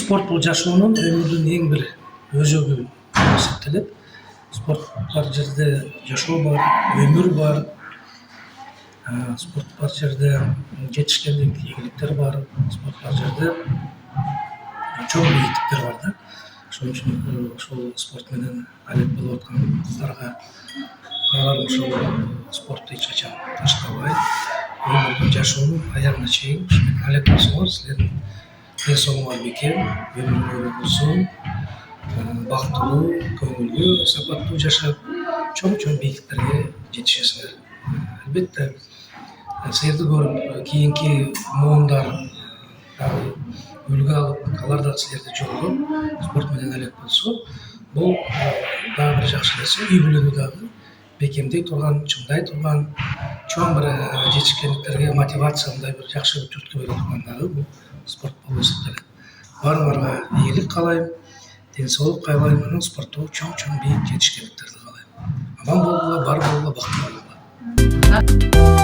спорт бұл жашоонун өмүрдүн эң бир өзөгү болуп эсептелет. Спорт бар жерде жашоо бар, өмүр бар. Спорт бар жерде жетишкендик, ийгиликтер бар. Спорт бар жерде чоң ийгиликтер бар да. Ошон үчүн ошол спорт менен алек болуп аткан кыздарга алар ошол спортду эч качан таштабай, өмүрдүн жашоонун аягына чейин ушу менен алек болсоңор, силердин ден соолугуңар бекем, өмүрүңөр болсун, бактылуу, көңүлдүү, сапаттуу жашап, чоң бийиктиктерге жетишесиңер. Албетте, силерди көрүп кийинки муундар дагы үлгү алып, алар дагы силерди жолдоп, спорт менен алек болсо, бул дагы бир жакшы нерсе. Үй бүлөнү дагы бекемдей турган, чыңдай турган, чоң бир жетишкендиктерге мотивация, мындай бир жакшы бир түрткү бере турган дагы бул спорт болуп эсептелет. Баарыңарга ийгилик каалайм, ден соолук каалайм, анан спортто чоң бийик жетишкендиктерди каалайм. Аман болгула, бар болгула, бактылуу болгула.